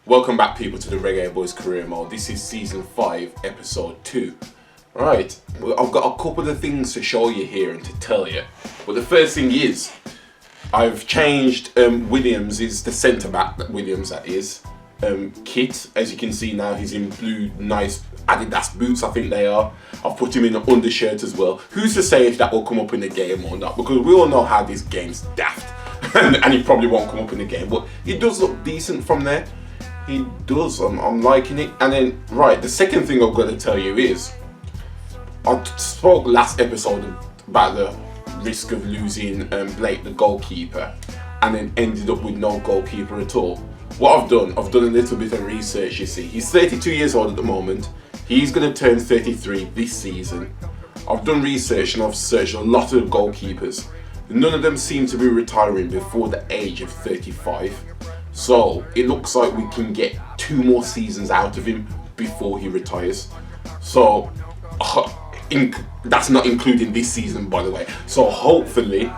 Welcome back, people, to the Reggae Boyz career mode. This is season 5, episode 2. Right, well, I've got a couple of things to show you here and to tell you. But the first thing is, I've changed Williams, is the centre back, Williams that is, kit. As you can see now, he's in blue, nice Adidas boots, I think they are. I've put him in an undershirt as well. Who's to say if that will come up in the game or not? Because we all know how this game's daft. and he probably won't come up in the game. But he does look decent from there. He does, I'm liking it. And then, right, the second thing I've got to tell you is, I spoke last episode about the risk of losing Blake, the goalkeeper, and then ended up with no goalkeeper at all. What I've done a little bit of research, you see. He's 32 years old at the moment. He's going to turn 33 this season. I've done research and I've searched a lot of goalkeepers. None of them seem to be retiring before the age of 35. So it looks like we can get 2 more seasons out of him before he retires. So that's not including this season, by the way. So hopefully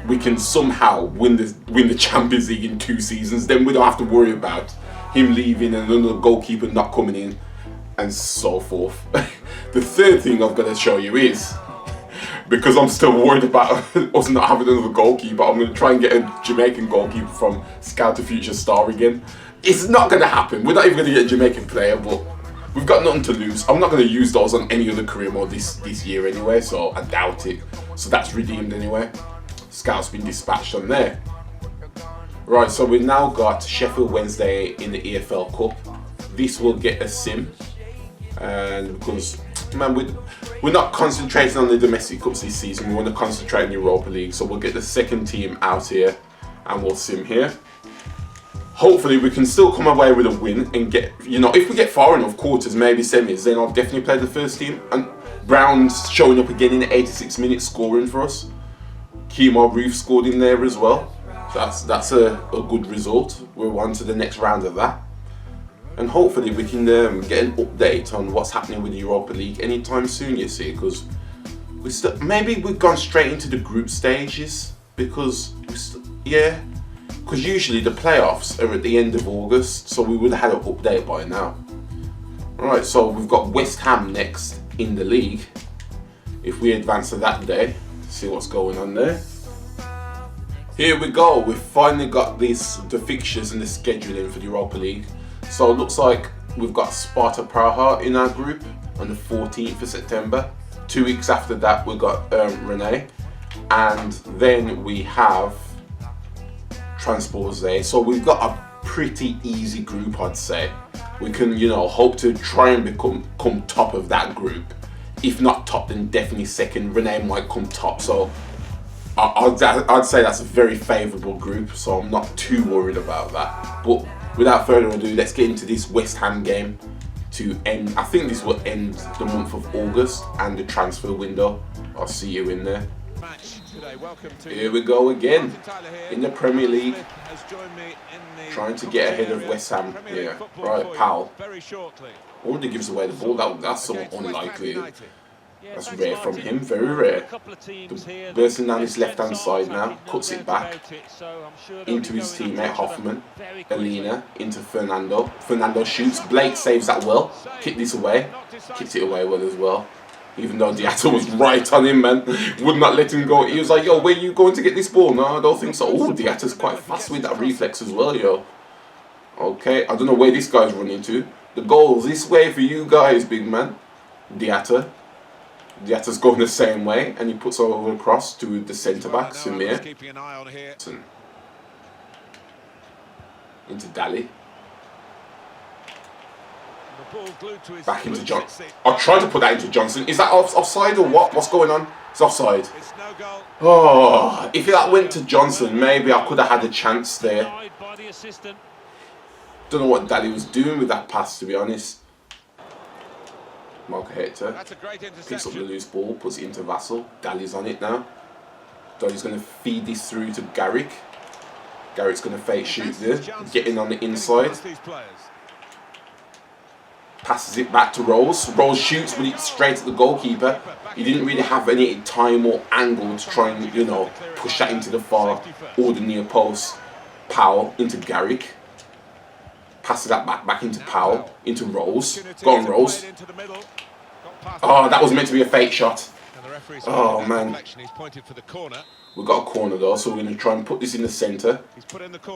we can somehow win the Champions League in 2 seasons. Then we don't have to worry about him leaving and another goalkeeper not coming in and so forth. The third thing I've got to show you is, because I'm still worried about us not having another goalkeeper, I'm going to try and get a Jamaican goalkeeper from Scout to Future Star again. It's not going to happen. We're not even going to get a Jamaican player, but we've got nothing to lose. I'm not going to use those on any other career mode this year anyway, so I doubt it. So that's redeemed anyway. Scout's been dispatched on there. Right, so we've now got Sheffield Wednesday in the EFL Cup. This will get a sim. And because, man, we're not concentrating on the domestic cups this season, we want to concentrate on the Europa League. So we'll get the second team out here and we'll sim here. Hopefully we can still come away with a win and get, if we get far enough, quarters, maybe semis, then I'll definitely play the first team. And Brown's showing up again in the 86 minutes scoring for us. Kemo Roof scored in there as well. That's a good result. We're on to the next round of that. And hopefully we can get an update on what's happening with the Europa League anytime soon, you see, because maybe we've gone straight into the group stages, because usually the playoffs are at the end of August, so we would have had an update by now. Alright, so we've got West Ham next in the league. If we advance to that day, see what's going on there. Here we go, we've finally got the fixtures and the scheduling for the Europa League. So it looks like we've got Sparta Praha in our group on the 14th of September. 2 weeks after that we've got Rennes. And then we have Transpose. So we've got a pretty easy group, I'd say. We can, hope to try and come top of that group. If not top, then definitely second. Rennes might come top. So I'd say that's a very favourable group. So I'm not too worried about that. But without further ado, let's get into this West Ham game to end. I think this will end the month of August and the transfer window. I'll see you in there. Here we go again in the Premier League, trying to get ahead of West Ham. Yeah, right, Powell. Already gives away the ball. That's so unlikely. That's rare from him, very rare. Bursting down his left hand side now, cuts it back into his teammate Hoffman. Elena into Fernando. Fernando shoots. Blake saves that well. Kicked this away. Kicked it away well as well. Even though Diatta was right on him, man. Would not let him go. He was like, yo, where are you going to get this ball? No, I don't think so. Oh, Diatta's quite fast with that reflex as well, yo. Okay, I don't know where this guy's running to. The goal's this way for you guys, big man. Diatta. Diatta's going the same way, and he puts over across to the centre-back, Samir. Into Daly. Back into Johnson. I tried to put that into Johnson. Is that offside or what? What's going on? It's offside. Oh, if that went to Johnson, maybe I could have had a chance there. Don't know what Daly was doing with that pass, to be honest. Marco Hector picks up the loose ball, puts it into Vassal. Daly's on it now. Daly's going to feed this through to Garrick. Garrick's going to fake shoot there, getting on the inside. Passes it back to Rose. Rose shoots with it straight at the goalkeeper. He didn't really have any time or angle to try and, push that into the far or the near post. Powell into Garrick. Passes that back into Powell, into Rose. Go on, Rose. Oh, that was meant to be a fake shot. Oh, man. We've got a corner though, so we're going to try and put this in the centre.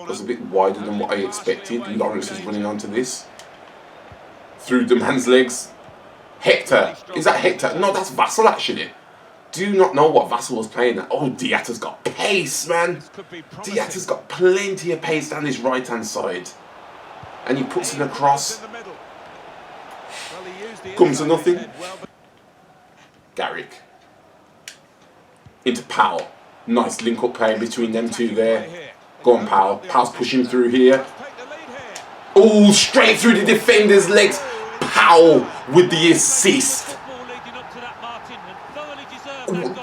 That's a bit wider than what I expected. Lawrence is running onto this. Through the man's legs. Hector. Is that Hector? No, that's Vassal actually. Do not know what Vassal was playing at. Oh, Diatta's got pace, man. Diatta's got plenty of pace down his right-hand side. And he puts it across. Comes to nothing. Garrick. Into Powell. Nice link-up play between them two there. Go on, Powell. Powell's pushing through here. Oh, straight through the defender's legs. Powell with the assist.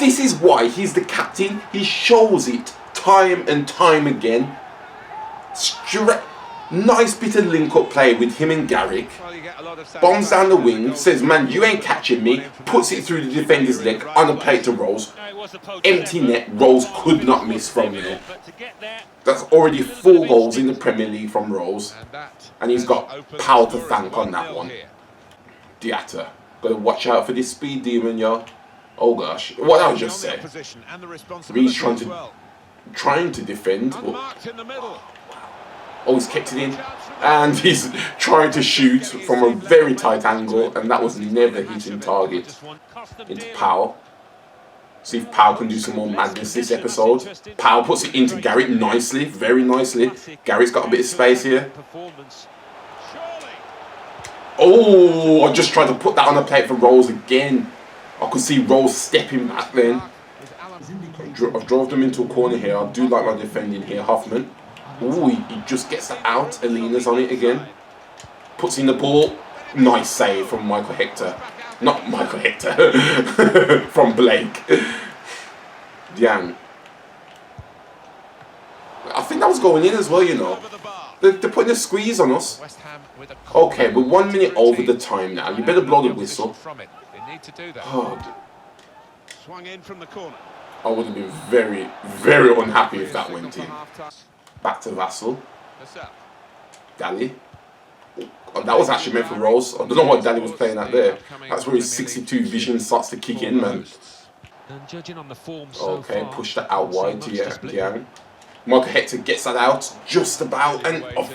This is why he's the captain. He shows it time and time again. Nice bit of link-up play with him and Garrick. Bombs down the wing. Says, man, you ain't catching me. Puts it through the defender's leg on the plate to Rose. Empty net. Rose could not miss from there. That's already 4 goals in the Premier League from Rose. And he's got Powell to thank on that one. Diatta. Got to watch out for this speed demon, yo. Oh gosh. What did I just say? Reed's trying to defend. Oh, he's kept it in. And he's trying to shoot from a very tight angle. And that was never hitting target. Into Powell. See if Powell can do some more madness this episode. Powell puts it into Garrick nicely. Very nicely. Garrick's got a bit of space here. Oh, I just tried to put that on the plate for Rose again. I could see Rose stepping back then. I've drove them into a corner here. I do like my defending here. Hoffman. Ooh, he just gets that out. Alina's on it again. Puts in the ball. Nice save from Michael Hector. Not Michael Hector. From Blake. Diane. I think that was going in as well, you know. They're putting a squeeze on us. Okay, we're 1 minute over the time now. You better blow the whistle. Oh, I would have been very, very unhappy if that went in. Back to Vassal. Dally. Oh, that was actually meant for Rose. I don't know what Dally was playing at there. That's where his 62 vision starts to kick in, man. Okay, push that out wide to Yang. Michael Hector gets that out just about, and oh,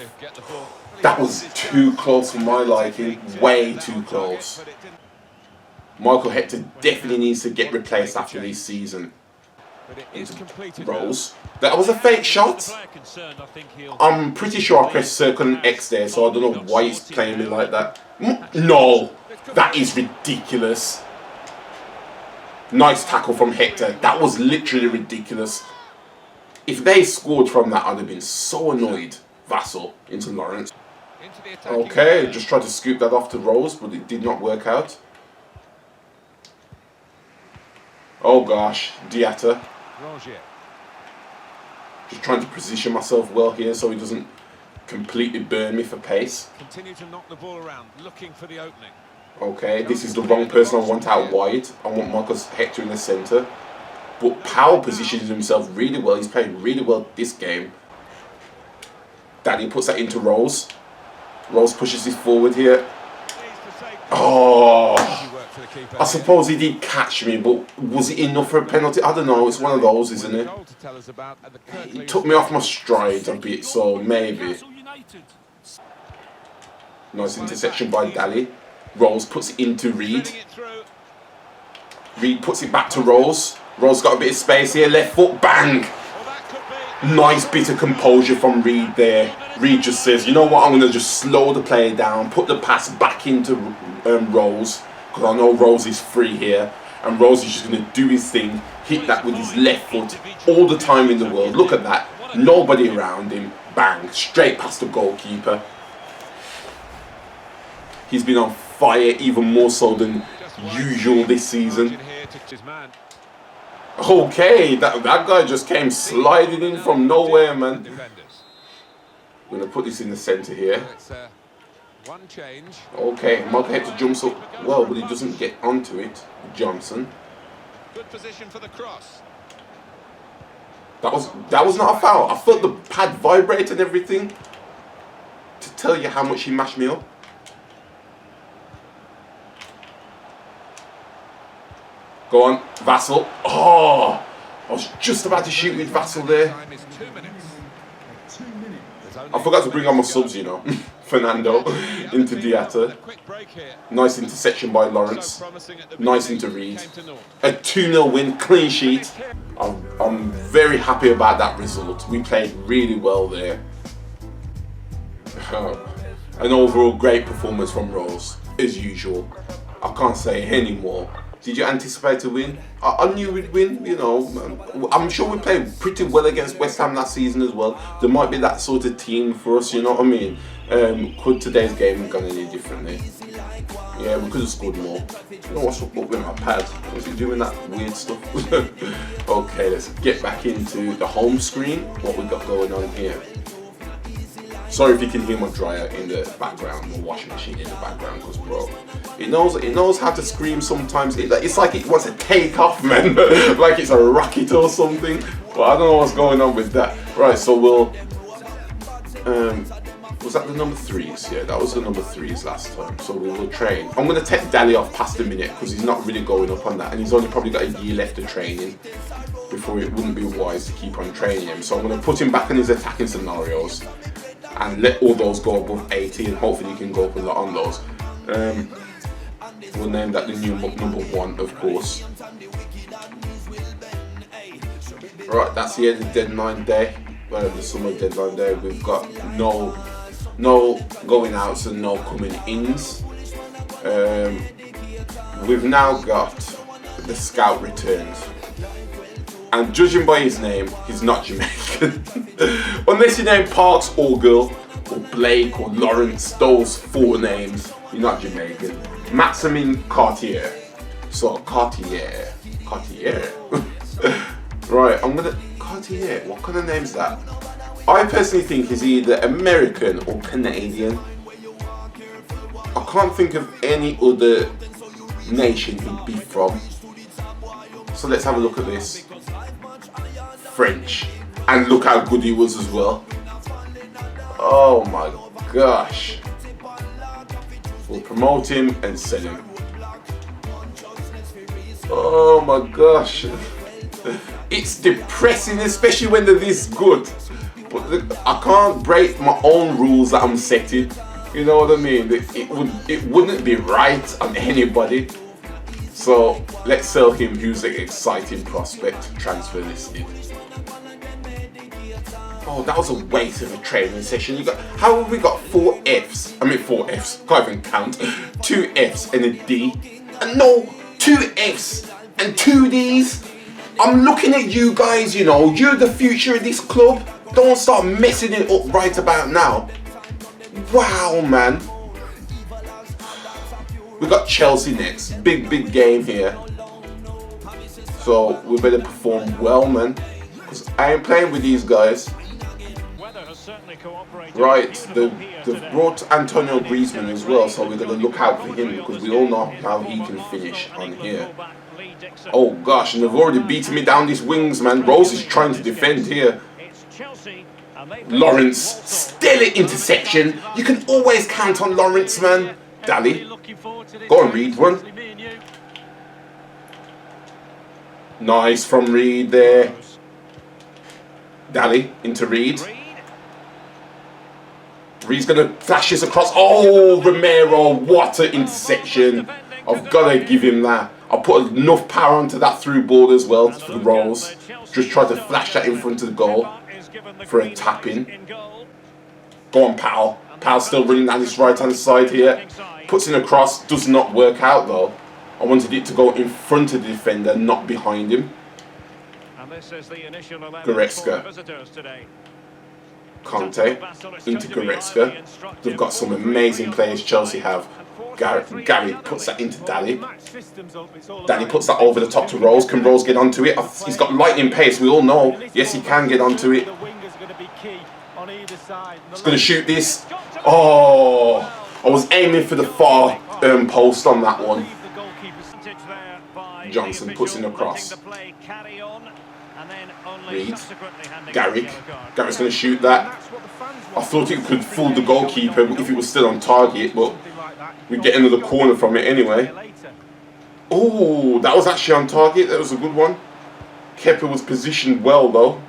that was too close for my liking. Way too close. Michael Hector definitely needs to get replaced after this season. Rose. That was a fake shot. I'm pretty sure I pressed circle and X there, so I don't know why he's playing me like that. No, that is ridiculous. Nice tackle from Hector. That was literally ridiculous. If they scored from that, I'd have been so annoyed. Vassal into Lawrence. Okay, just tried to scoop that off to Rose, but it did not work out. Oh gosh, Diatta. Just trying to position myself well here so he doesn't completely burn me for pace. Continue to knock the ball around, looking for the opening. Okay, this is the wrong person I want out wide. I want Michael Hector in the centre. But Powell positions himself really well. He's playing really well this game. Daddy puts that into Rose. Rose pushes this forward here. Oh, I suppose he did catch me, but was it enough for a penalty? I don't know. It's one of those, isn't it? He took me off my stride a bit, so maybe. Nice interception by Dally. Rose puts it into Reed. Reed puts it back to Rose. Rose got a bit of space here. Left foot, bang! Nice bit of composure from Reed there. Reed just says, you know what, I'm going to just slow the play down, put the pass back into Rose, because I know Rose is free here, and Rose is just going to do his thing, hit that with his left foot all the time in the world. Look at that. Nobody around him. Bang. Straight past the goalkeeper. He's been on fire even more so than usual this season. Okay, that guy just came sliding in from nowhere, man. We're going to put this in the centre here. Okay, Michael Hector jumps up well, but he doesn't get onto it. Johnson. Good position for the cross. That was not a foul. I felt the pad vibrate and everything. tell you how much he mashed me up. Go on, Vassal. Oh, I was just about to shoot with Vassal there. Time is 2 minutes. I forgot to bring on my subs, you know. Fernando into Diatta. Nice interception by Lawrence. Nice into Reed. A 2-0 win, clean sheet. I'm very happy about that result. We played really well there. An overall great performance from Rose, as usual. I can't say any more. Did you anticipate a win? I knew we'd win, you know. I'm sure we played pretty well against West Ham last season as well. There might be that sort of team for us, you know what I mean? Could today's game have gone any differently? Yeah, we could have scored more. You know what's up with my pad? Was it doing that weird stuff? Okay, let's get back into the home screen. What we got going on here. Sorry if you can hear my dryer in the background, my washing machine in the background, because bro, it knows how to scream sometimes. It's like it wants to take off, man, like it's a rocket or something. But I don't know what's going on with that. Right, so we'll, was that the number 3s? Yeah, that was the number 3s last time. So we will train. I'm gonna take Dali off past a minute because he's not really going up on that, and he's only probably got a year left of training before it wouldn't be wise to keep on training him. So I'm gonna put him back in his attacking scenarios and let all those go above 80, and hopefully you can go up a lot on those. We'll name that the new number 1, of course. Right, that's the end of the deadline day, the summer deadline day. We've got no going outs and no coming ins. We've now got the scout returns. And judging by his name, he's not Jamaican. Unless you name Parks or Girl, or Blake or Lawrence, those 4 names, you're not Jamaican. Maximin Cartier. So Cartier. Right, Cartier, what kind of name is that? I personally think he's either American or Canadian. I can't think of any other nation he'd be from. So let's have a look at this. French, and look how good he was as well. Oh my gosh. We'll promote him and sell him. Oh my gosh. It's depressing, especially when they're this good. But I can't break my own rules that I'm setting. You know what I mean? It wouldn't be right on anybody. So let's sell him, who's an exciting prospect, transfer listed. Oh, that was a waste of a training session. How have we got 4 Fs? I mean 4 Fs, can't even count. 2 Fs and a D. And no, 2 Fs and 2 Ds. I'm looking at you guys, you know, you're the future of this club. Don't start messing it up right about now. Wow, man. We got Chelsea next. Big game here. So we better perform well, man. Because I ain't playing with these guys. Right, they've brought Antonio Griezmann as well, so we're going to look out for him because we all know how he can finish on here. Oh gosh, and they've already beaten me down these wings, man. Rose is trying to defend here. Lawrence, stellar interception. You can always count on Lawrence, man. Dali, go and Reed one. Nice from Reed there. Dali into Reed. Reed's gonna flash this across. Oh, Romero, what an interception. I've gotta give him that. I put enough power onto that through ball as well for the Rolls. Just tried to flash that in front of the goal for a tap in. Go on, Powell. Powell's still running down this right hand side here. Puts in a cross, does not work out though. I wanted it to go in front of the defender, not behind him. Goretzka. Conte into Goretzka. They've got some amazing players Chelsea have. Gary puts that into Dali. Dali puts that over the top to Rose. Can Rose get onto it? He's got lightning pace, we all know. Yes, he can get onto it. He's going to shoot this. Oh, I was aiming for the far post on that one. Johnson puts in a cross. Reed. Garrick. Garrick's going to shoot that. I thought it could fool the goalkeeper if it was still on target, but we get another corner from it anyway. Oh, that was actually on target. That was a good one. Kepa was positioned well though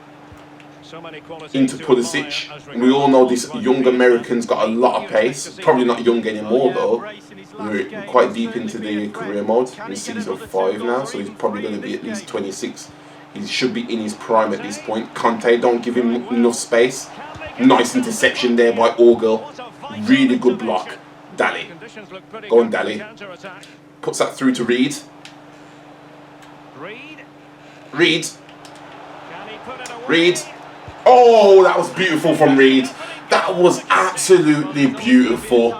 into Pulisic. We all know this young American's got a lot of pace. Probably not young anymore though. We're quite deep into the career mode. We're season 5 now, so he's probably going to be at least 26. He should be in his prime at this point. Conte, don't give him enough space. Nice interception there by Orgel. Really good block. Daly. Go on, Daly. Puts that through to Reed. Reed. Reed. Oh, that was beautiful from Reed. That was absolutely beautiful.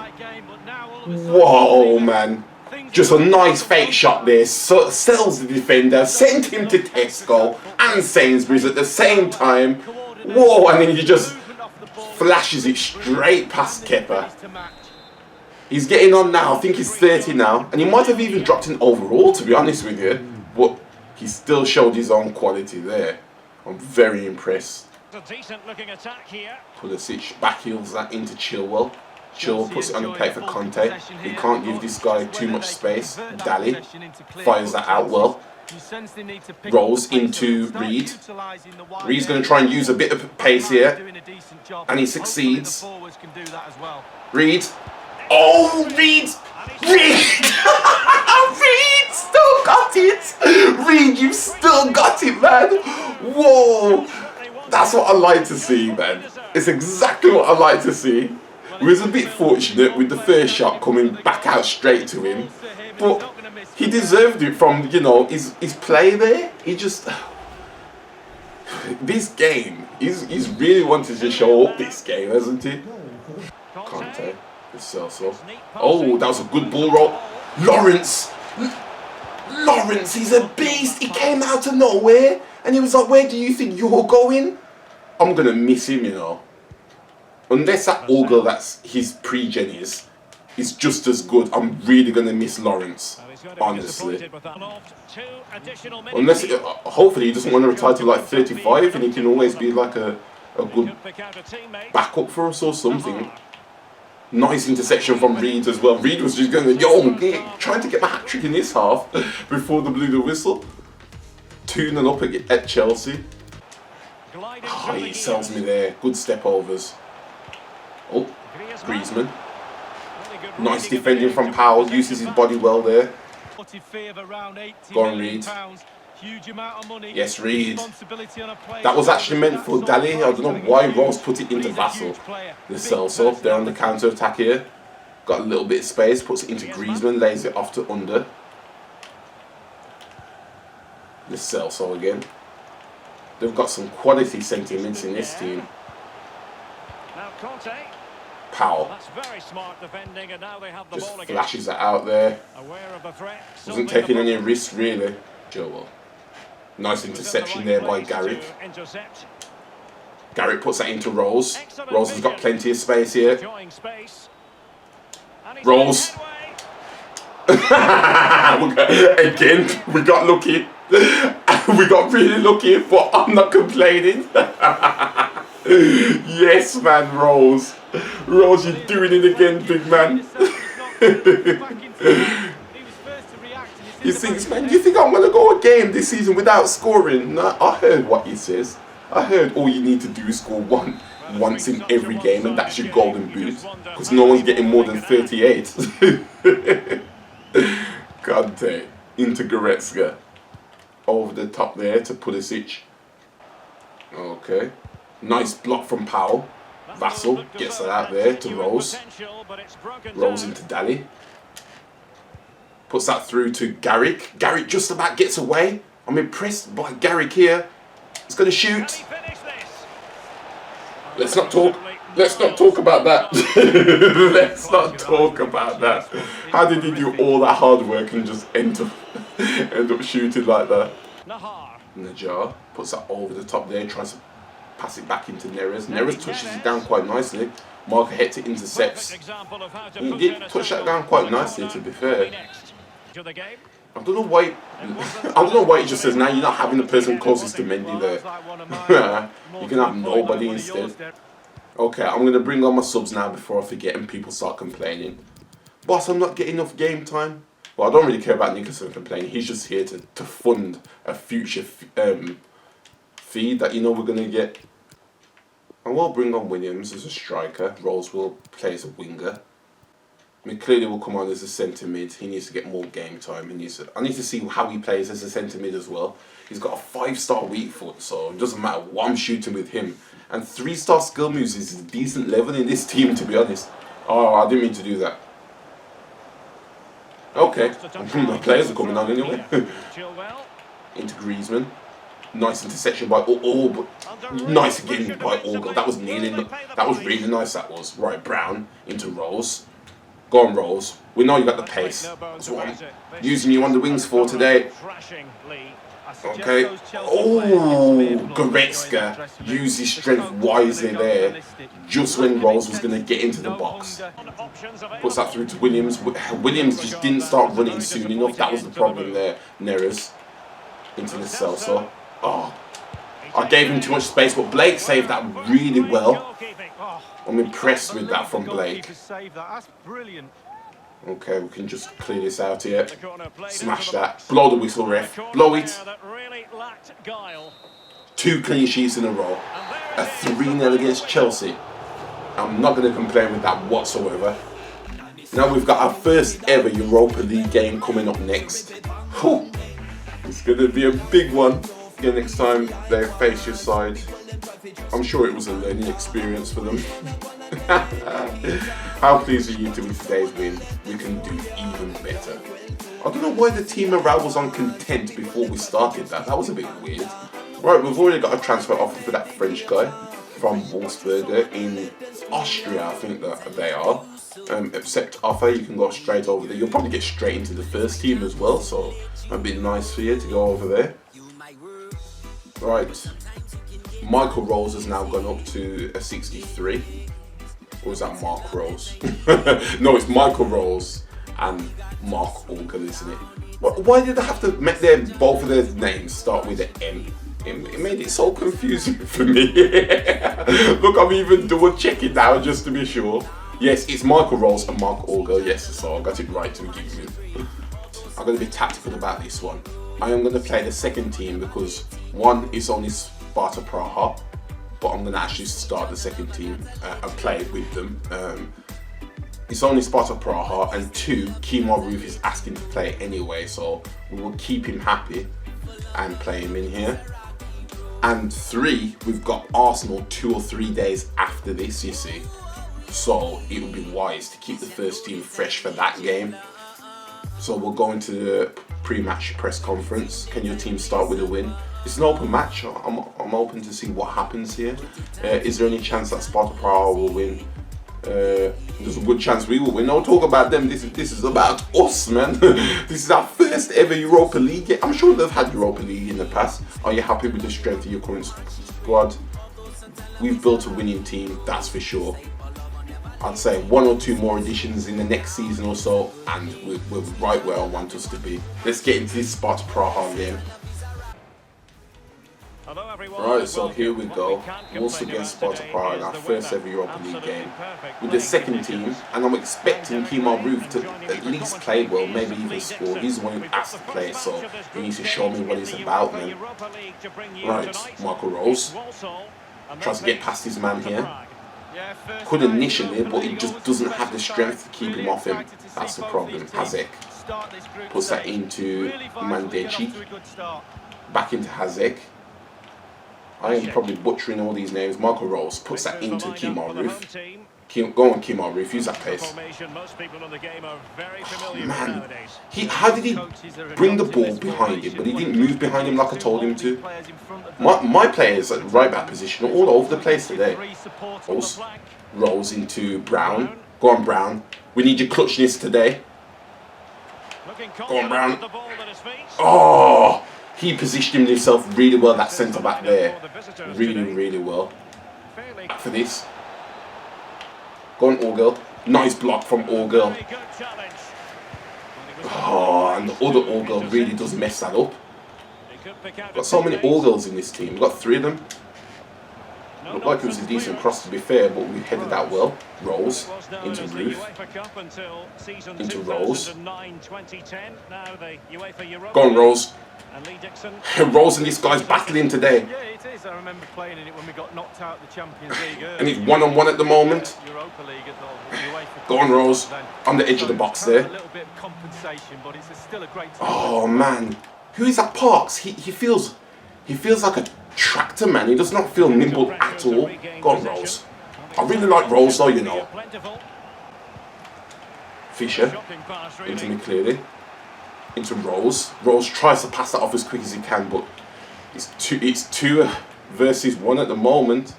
Whoa, man. Just a nice fake shot there. So, sells the defender, sent him to Tesco and Sainsbury's at the same time. Whoa, and then he just flashes it straight past Kepa. He's getting on now. I think he's 30 now. And he might have even dropped an overall, to be honest with you. But he still showed his own quality there. I'm very impressed. Pulisic backheels that into Chilwell. Chilwell puts it on the plate for Conte. He can't give this guy too much space. Daly fires that out well. Rolls into Reed. Reed's going to try and use a bit of pace here. And he succeeds. Reed. Oh, Reed! Reed! Reed still got it! Reed, you've still got it, man! Whoa! That's what I like to see, man. It's exactly what I like to see. We was a bit fortunate with the first shot coming back out straight to him. But he deserved it from, you know, his play there. He just... This game, he's really wanted to show up this game, hasn't he? Conte. So. Oh, that was a good ball roll. Lawrence! Lawrence, he's a beast! He came out of nowhere and he was like, where do you think you're going? I'm going to miss him, you know. Unless that Orgel that's his pre-gen is just as good, I'm really going to miss Lawrence. Honestly. Unless, hopefully he doesn't want to retire to like 35 and he can always be like a good backup for us or something. Nice interception from Reed as well. Reed was just going, trying to get my hat-trick in this half before the blew the whistle. 2-0 up at Chelsea. Oh, he sells me there. Good step overs. Oh, Griezmann. Nice defending from Powell. Uses his body well there. Go on, Reed. Yes, Reed. That was actually meant for Daly. I don't know why Rose put it into Vassell. The Celso, they're on the counter attack here. Got a little bit of space, puts it into Griezmann, lays it off to under. The Celso again. They've got some quality sentiments in this team. Powell. Just flashes it out there. Wasn't taking any risks really. Joel. Nice interception there by Garrick. Garrick puts that into Rose. Rose has got plenty of space here. Rose. Again, we got lucky. We got really lucky, but I'm not complaining. Yes, man, Rose. Rose, you're doing it again, big man. He thinks, man, you think I'm going to go a game this season without scoring? No, I heard what he says. I heard all you need to do is score once in every game, and that's your golden boot. Because no one's getting more than 38. Conte into Goretzka. Over the top there to Pulisic. Okay. Nice block from Powell. Vassell gets that out there to Rose. Rose into Daly. Puts that through to Garrick. Garrick just about gets away. I'm impressed by Garrick here. He's going to shoot. Let's not talk about that. Let's not talk about that. How did he do all that hard work and just end up shooting like that? Najar puts that over the top there, tries to pass it back into Neres. Neres touches it down quite nicely. Marker Hector intercepts. He did touch that down quite nicely, to be fair. I don't know why. I don't know why it just says now you're not having the person closest to Mendy there. You can have nobody instead. Okay, I'm gonna bring on my subs now before I forget and people start complaining. Boss, I'm not getting enough game time. Well, I don't really care about Nicholson complaining. He's just here to fund a future feed that we're gonna get. And we'll bring on Williams as a striker. Rolls will play as a winger. Clearly will come on as a centre mid. He needs to get more game time. I need to see how he plays as a centre mid as well. He's got a 5-star weak foot, so it doesn't matter what I'm shooting with him. And 3-star skill moves is a decent level in this team, to be honest. Oh, I didn't mean to do that. Okay, the players are coming on anyway. Into Griezmann. Nice interception by but nice again by Orgel. That was that was really nice. That was right. Brown into Rolls. Go on, Rolls. We know you got the pace. That's what I'm using you on the wings for today. Okay. Oh, Goretzka used his strength wisely there. Just when Rolls was going to get into the box. Puts that through to Williams. Williams just didn't start running soon enough. That was the problem there. Neres into the Celso. Oh, I gave him too much space, but Blake saved that really well. I'm impressed with that from Blake. Okay, we can just clear this out here. Smash that. Blow the whistle, ref. Blow it. 2 clean sheets in a row. A 3-0 against Chelsea. I'm not going to complain with that whatsoever. Now we've got our first ever Europa League game coming up next. Whew. It's going to be a big one. Again, next time they face your side, I'm sure it was a learning experience for them. How pleased are you to with today's win? We can do even better. I don't know why the team morale was on content before we started that. That was a bit weird. Right, we've already got a transfer offer for that French guy from Wolfsberger in Austria, I think that they are. Accept offer, you can go straight over there. You'll probably get straight into the first team as well, so that'd be nice for you to go over there. Right, Michael Rolls has now gone up to a 63. Or is that Mark Rolls? No, it's Michael Rolls and Mark Orgel, isn't it? Why did they have to make both of their names start with an M? It made it so confusing for me. Look, I'm even double checking now just to be sure. Yes, it's Michael Rolls and Mark Orgel. Yes, so I got it right to begin with. I'm going to be tactical about this one. I am going to play the second team because one is only Sparta Praha, but I'm going to actually start the second team and play with them. It's only Sparta Praha, and 2, Kemar Roof is asking to play anyway, so we will keep him happy and play him in here. And 3, we've got Arsenal 2 or 3 days after this, you see. So it would be wise to keep the first team fresh for that game. So we'll go into the pre-match press conference. Can your team start with a win? It's an open match. I'm open to see what happens here. Is there any chance that Sparta Praha will win? There's a good chance we will win. Don't talk about them. This is about us, man. This is our first ever Europa League game. I'm sure they've had Europa League in the past. Are you happy with the strength of your current squad? We've built a winning team, that's for sure. I'd say 1 or 2 more additions in the next season or so, and we're right where I want us to be. Let's get into this Sparta Praha game. Right, so here we go. Wolves against Sparta Praha in our first ever Europa League game with the second team, and I'm expecting Kemar Roof to at least play well, maybe even score. He's the one who asked to play, so he needs to show me what he's about, man. Right, Michael Rolls tries to get past his man here. Could initially, but he just doesn't have the strength to keep him off him. That's the problem. Hazek puts that into Mandeci. Back into Hazek. I am probably butchering all these names. Michael Rolls puts that into Kemar Roof. Go on, Kemar Roof, use that pace. Oh, man, how did he bring the ball behind him, but he didn't move behind him like I told him to? My players at right back position are all over the place today. Rolls into Brown. Go on, Brown. We need your clutchness today. Go on, Brown. Oh! He positioned himself really well, that centre back there. Really, really well. Back for this. Go on, Orgel. Nice block from Orgel. Oh, and the other all-girl really does mess that up. Got so many all-girls in this team. We've got 3 of them. Looked like it was a decent cross to be fair, but we headed that well. Rolls into Ruff. Into Rolls. Go on, Rolls. Rolls and this guy's battling today. Yeah, it is. I remember playing in it when we got knocked out of the Champions League. And he's 1-on-1 at the moment. Go on, Rolls. On the edge of the box there. A little bit of compensation, but it's still a great team. Oh man, who is that Parks? He feels like a tractor, man. He does not feel nimble at all. Go on, Rolls. I really like Rolls though, you know. Fisher into me clearly. Into Rolls. Rolls tries to pass that off as quick as he can, but it's 2 versus 1 at the moment.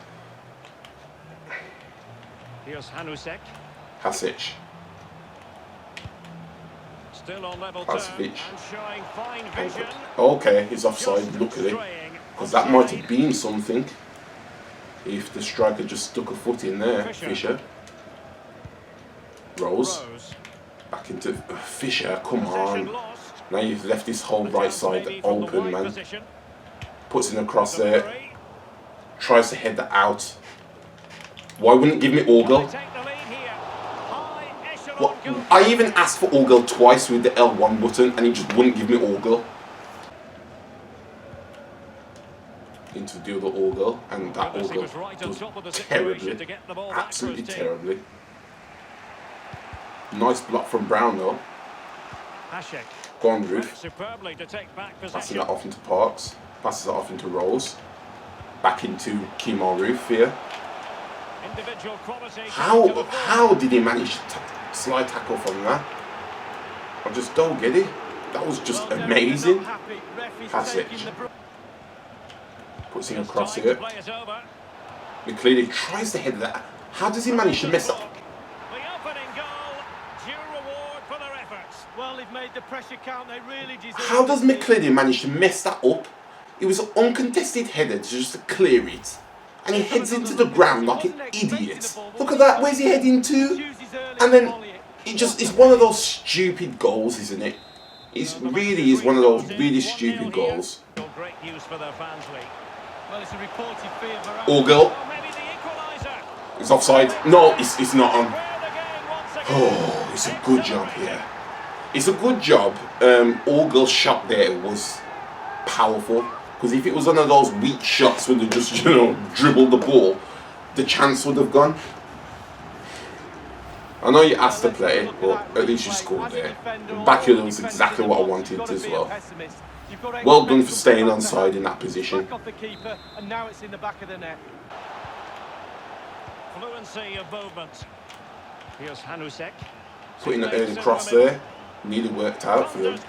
Here's Hanusek. Hasic. Still on level Hasic. and showing fine vision. Okay, he's offside, luckily. Because that might have been something if the striker just stuck a foot in there. Fisher. Rose. Back into Fisher, come on. Now you've left this whole right side open, man. Puts in a cross there. Tries to head that out. Why wouldn't it give me all-girl? What? I even asked for all-girl twice with the L1 button and he just wouldn't give me all-girl. Into the other all-girl, and that all-girl does terribly. Absolutely terribly. Nice block from Brown though. Go on, Ruff. Passing that off into Parks. Passes it off into Rolls. Back into Ruff here. How did he manage to slide tackle from that? I just don't get it. That was just amazing. Passage. Puts in across here. McCleary tries to head that. How does he manage to mess up? Well, they've made the pressure count. They really deserve. How does McCleary manage to mess that up? It was an uncontested header to just clear it. And he heads into the ground like an idiot. Look at that, where's he heading to? And then it's one of those stupid goals, isn't it? It really is one of those really stupid goals. All girl. It's offside. No, it's not on. Oh, it's a good job here. It's a good job. All girl shot there was powerful. Because if it was one of those weak shots when they just, dribbled the ball, the chance would have gone. I know you asked to play, but at least you scored there. Back here was exactly what I wanted as well. Well done for staying onside in that position. Fluency of movement. Here's Hanusek. Putting an early cross there. Nearly worked out for them.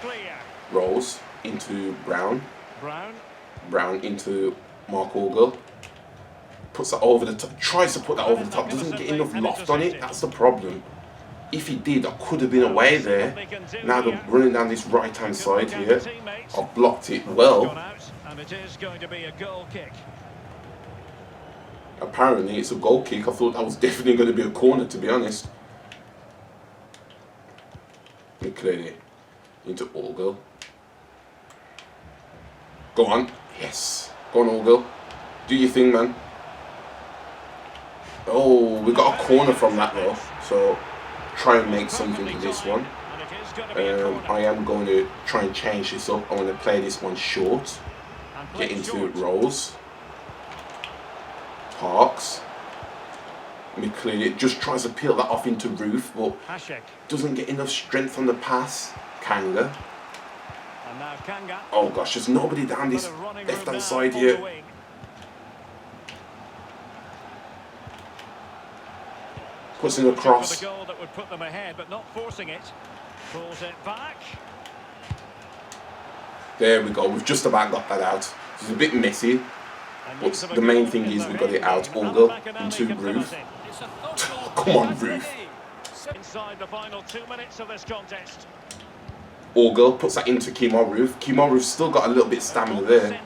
Rolls into Brown. Brown into Mark Orgel. Puts that over the top. Tries to put that over the top. Doesn't get enough loft on it. That's the problem. If he did, I could have been away there. Now they're running down this right hand side here. I've blocked it well. Apparently it's a goal kick. I thought that was definitely going to be a corner, to be honest. McCleary into Orgel. Go on. Yes. Go on, Orgel. Do your thing, man. Oh, we got a corner from that though. So try and make something of this one. I am going to try and change this up. I'm going to play this one short. Get into Rolls. Parks. McCleary just tries to peel that off into Ruff, but doesn't get enough strength on the pass. Kanga. Oh gosh, there's nobody down this left hand side here. Puts in a cross. There we go, we've just about got that out. It's a bit messy, but the main thing is we got it out. Orgel into Ruff. Come on, Ruff. Inside the final 2 minutes of this contest. Orgel puts that into Ruff. Ruff's still got a little bit of stamina there.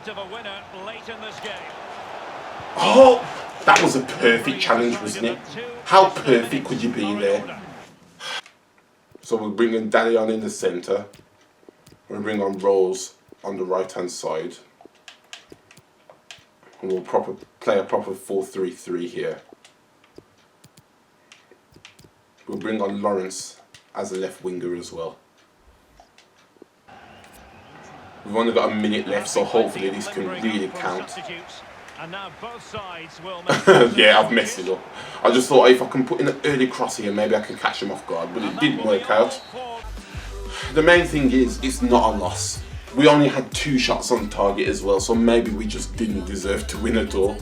Oh, that was a perfect challenge, wasn't it? How perfect could you be there? So we're bringing Dali on in the centre. We'll bring on Rose on the right hand side. And we'll play a proper 4-3-3 here. We'll bring on Lawrence as a left winger as well. We've only got a minute left, so hopefully this can really count. And now both sides will yeah, I've messed it up. I just thought if I can put in an early cross here, maybe I can catch them off guard, but it didn't work out. The main thing is, it's not a loss. We only had 2 shots on target as well, so maybe we just didn't deserve to win at all.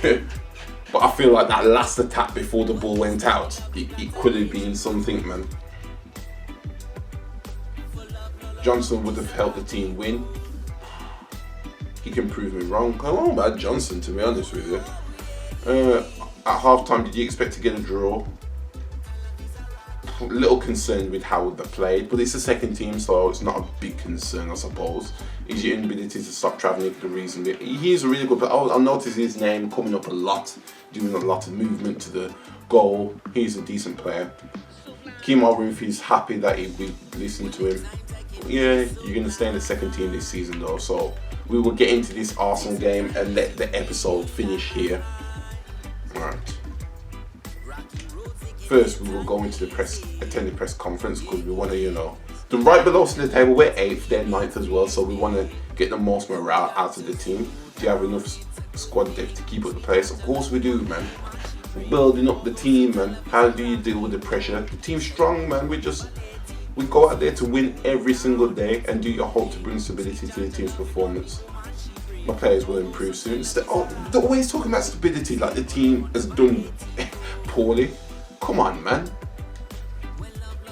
But I feel like that last attack before the ball went out, it could have been something, man. Johnson would have helped the team win. He can prove me wrong. I don't know about Johnson, to be honest with you. At half-time, did you expect to get a draw? A little concerned with how they played, but it's the second team, so it's not a big concern, I suppose. Is your inability to stop travelling the reason? He's a really good player. I noticed his name coming up a lot, doing a lot of movement to the goal. He's a decent player. Kemal Roof is happy that we listened to him. Yeah, you're going to stay in the second team this season though, so we will get into this Arsenal game and let the episode finish here. Alright. First, we will go into attend the press conference because we want to, the right below us in the table, we're 8th, they're 9th as well, so we want to get the most morale out of the team. Do you have enough squad depth to keep up the pace? Of course we do, man. We're building up the team, man. How do you deal with the pressure? The team's strong, man. We go out there to win every single day and do your hope to bring stability to the team's performance. My players will improve soon. They're always talking about stability like the team has done poorly. Come on, man.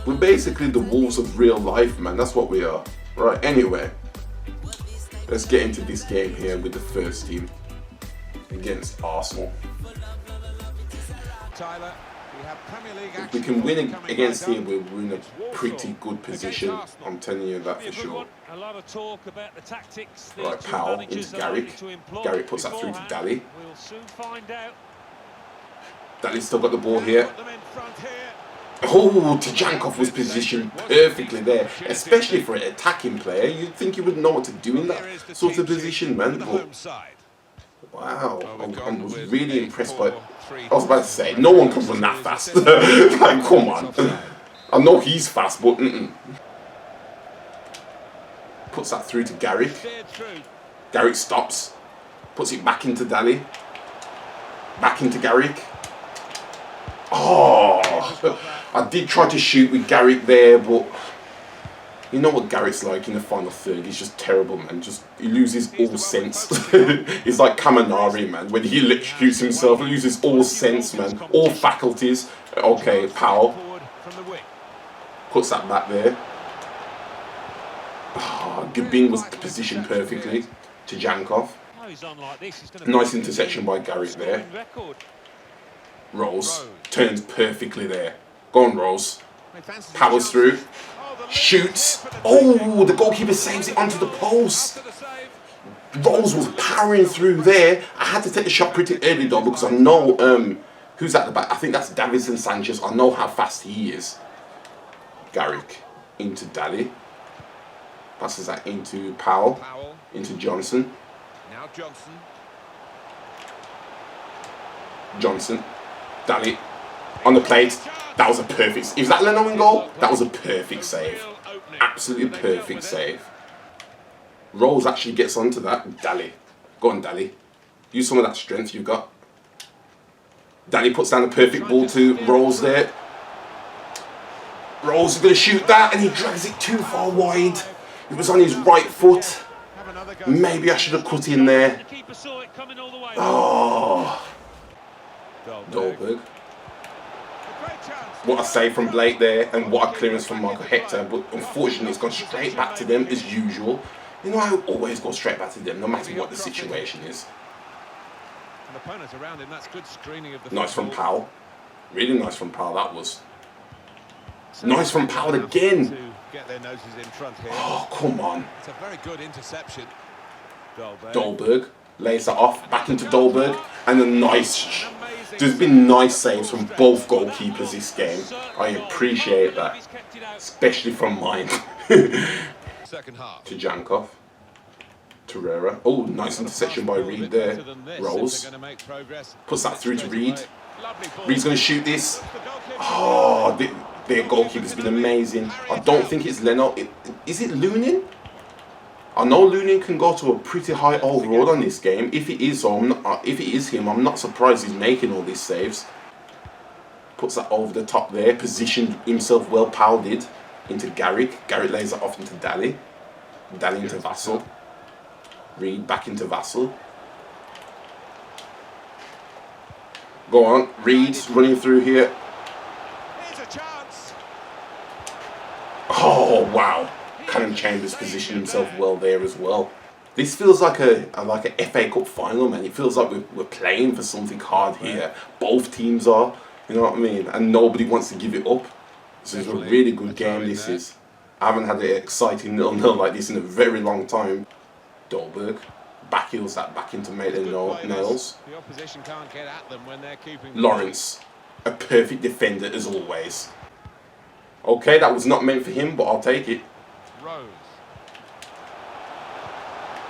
We're basically the Wolves of real life, man. That's what we are. Right, anyway. Let's get into this game here with the first team against Arsenal. Tyler, we have Premier League action. If we can win against here, we're in a pretty good position. I'm telling you that for sure. A lot of talk about the tactics. Right, Powell into Garrick. Garrick puts that through to Dali. We'll soon find out. Dali's still got the ball here. Oh, Tajankov was positioned perfectly there, especially for an attacking player. You'd think he would know what to do in that sort of position, man. But, wow, I was really impressed by. I was about to say, no one can run that fast. Like, come on. I know he's fast, but puts that through to Garrick. Garrick stops, puts it back into Dali. Back into Garrick. Oh, I did try to shoot with Garrick there, but you know what Garrick's like in the final third. He's just terrible, man. He loses all sense. He's like Kaminari, man. When he electrocutes himself, he loses all sense, man. All faculties. Okay, Powell puts that back there. Oh, Gabin was positioned perfectly to Jankov. Nice interception by Garrick there. Rose turns perfectly there. Go on, Rose. Powers through. Shoots. Oh, the goalkeeper saves it onto the post. Rose was powering through there. I had to take the shot pretty early though because I know who's at the back. I think that's Davinson Sanchez. I know how fast he is. Garrick into Dali. Passes that into Powell. Into Johnson. Now Johnson. Johnson. Dali. On the plate. That was a perfect. Is that Leno in goal? That was a perfect save. Absolutely perfect save. Rose actually gets onto that. Dali. Go on, Dali. Use some of that strength you've got. Dali puts down the perfect ball to Rose there. Rose is going to shoot that and he drags it too far wide. It was on his right foot. Maybe I should have cut in there. Oh. Dolberg. What a save from Blake there and what a clearance from Michael Hector, but unfortunately it's gone straight back to them as usual. You know, I always go straight back to them no matter what the situation is. Nice from Powell. Really nice from Powell, that was. Nice from Powell again. Oh, come on. It's a very good interception. Dolberg lays that off, back into Dolberg, and a nice There's been nice saves from both goalkeepers this game. I appreciate that, especially from mine. Second half. To Jankov. Torreira. Oh, nice interception by Reed there. Rose. Puts that through to Reed. Reed's going to shoot this. Oh, their goalkeeper's been amazing. I don't think it's Leno. Is it Lunin? I know Lunin can go to a pretty high overall on this game. If it is him, I'm not surprised he's making all these saves. Puts that over the top there. Positioned himself well, Powell did. Into Garrick. Garrick lays it off into Daly. Daly into Vassell. Reed back into Vassell. Go on, Reed's running through here. Here's a chance. Oh wow! Cannon Chambers positioned himself well there as well. This feels like a FA Cup final, man. It feels like we're playing for something hard here. Both teams are, you know what I mean, and nobody wants to give it up. So it's a really good game. This is. I haven't had an exciting 0-0 like this in a very long time. Dolberg backheels that back into Maitland-Niles. The opposition can't get at them when they're keeping. Lawrence, a perfect defender as always. Okay, that was not meant for him, but I'll take it. Rose.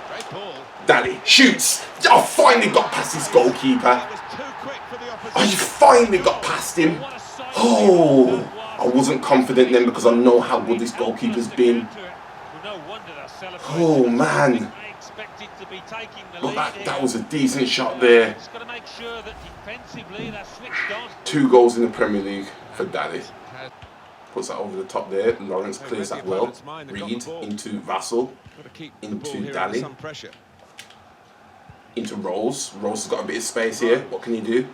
Great ball. Daly shoots. I finally got past his goalkeeper. That was too quick for the opposition. I finally got past him. Oh, I wasn't confident then because I know how good this goalkeeper's been. Oh man. But that was a decent shot there. 2 goals in the Premier League for Daly. Puts that over the top there. Lawrence clears that well. Reed into Vassell. Into Daly. Into Rose. Rose has got a bit of space here. What can he do?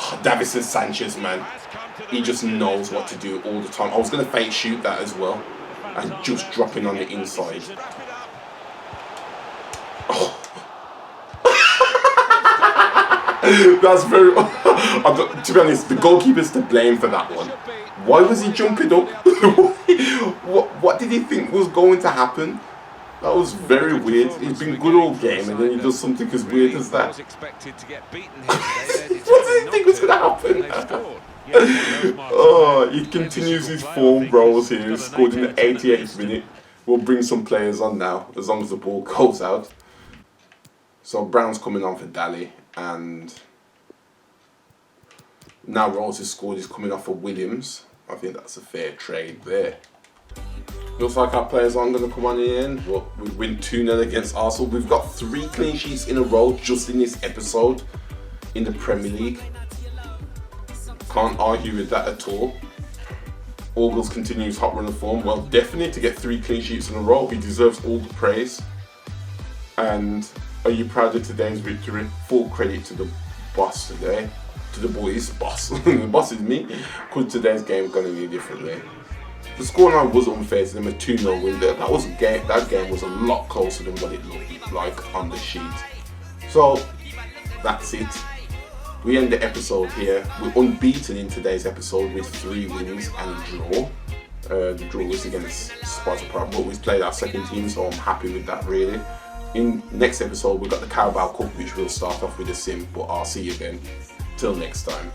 Oh, Davison Sanchez, man. He just knows what to do all the time. I was going to fake shoot that as well. And just dropping on the inside. Oh. That's very... to be honest, the goalkeeper's to blame for that one. Why was he jumping up? what did he think was going to happen? That was very weird. He's been good all game and then he does something as weird as that. What did he think was going to happen? Oh, he continues his form rolls here. He scored in the 88th minute. We'll bring some players on now, as long as the ball goes out. So Brown's coming on for Daly, and now Rose has scored. He's coming off for Williams. I think that's a fair trade there. Looks like our players aren't going to come on in the end, but we win 2-0 against Arsenal. We've got 3 clean sheets in a row just in this episode in the Premier League. Can't argue with that at all. Augles continues hot run of form. Well, definitely to get 3 clean sheets in a row, he deserves all the praise. And are you proud of today's victory? Full credit to the boss today. To the boys, boss. The boss is me. Could today's game gone any differently? The scoreline was unfair to them, a 2-0 win. That game was a lot closer than what it looked like on the sheet. So that's it. We end the episode here. We're unbeaten in today's episode with 3 wins and a draw. The draw was against Sparta Prague, but we've played our second team, so I'm happy with that really. In next episode, we've got the Carabao Cup, which we'll start off with a sim, but I'll see you then. Till next time.